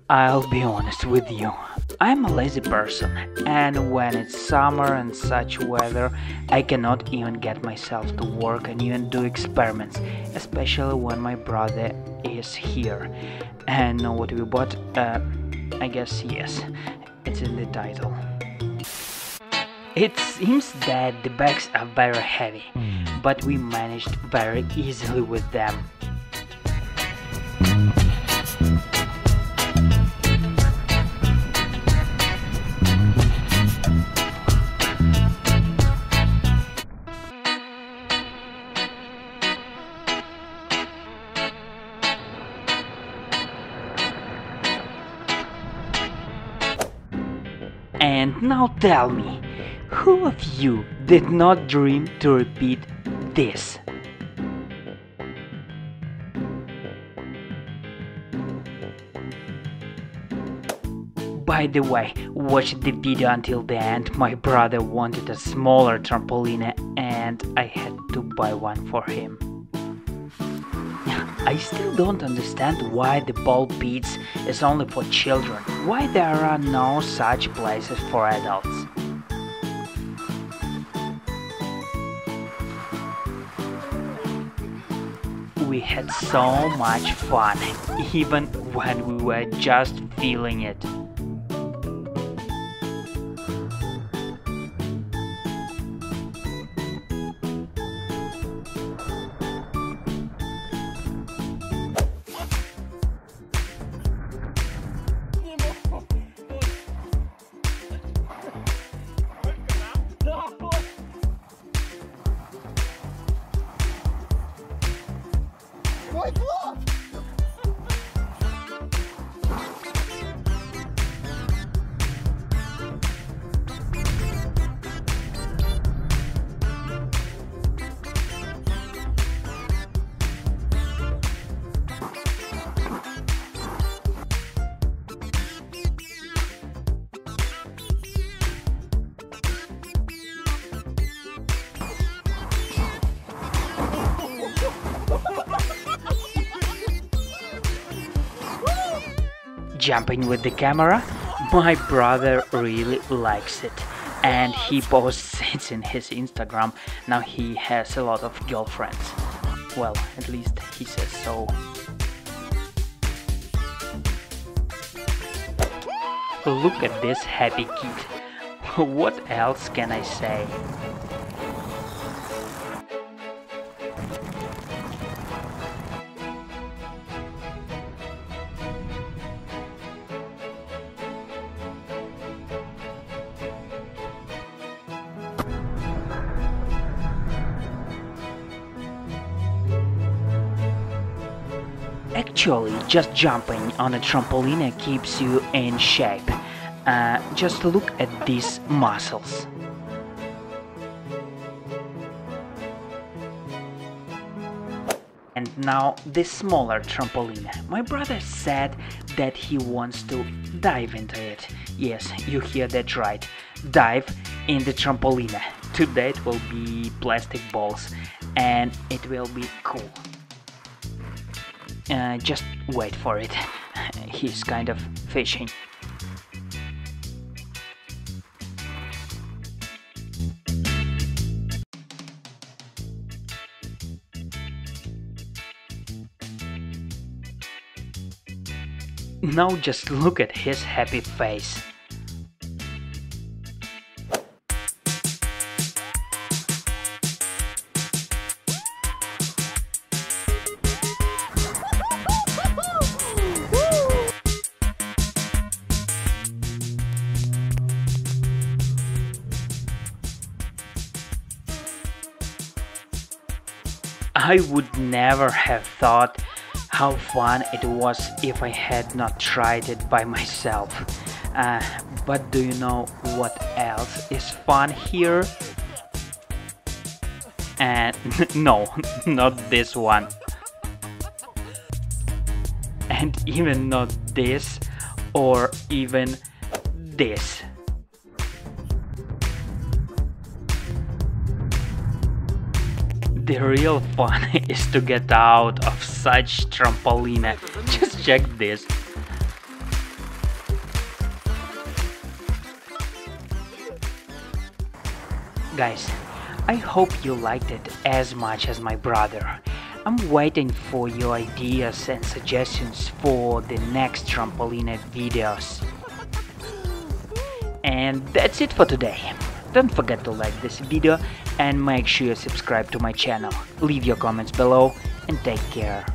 I'll be honest with you. I'm a lazy person, and when it's summer and such weather, I cannot even get myself to work and even do experiments, especially when my brother is here. And know what we bought? I guess yes, it's in the title. It seems that the bags are very heavy, but we managed very easily with them. And now tell me, who of you did not dream to repeat this? By the way, watch the video until the end. My brother wanted a smaller trampoline and I had to buy one for him. I still don't understand why the ball pits is only for children. Why there are no such places for adults? We had so much fun, even when we were just feeling it. Jumping with the camera, my brother really likes it, and he posts it in his Instagram. Now he has a lot of girlfriends. Well, at least he says so. Look at this happy kid. What else can I say? Actually, just jumping on a trampoline keeps you in shape. Just look at these muscles. And now the smaller trampoline. My brother said that he wants to dive into it. Yes, you hear that right. Dive in the trampoline. Today it will be plastic balls and it will be cool. Just wait for it. He's kind of fishing. Now just look at his happy face. I would never have thought how fun it was if I had not tried it by myself. But do you know what else is fun here? And no, not this one. And even not this, or even this. The real fun is to get out of such trampoline. Just check this. Guys, I hope you liked it as much as my brother. I'm waiting for your ideas and suggestions for the next trampoline videos. And that's it for today. Don't forget to like this video and make sure you subscribe to my channel. Leave your comments below and take care.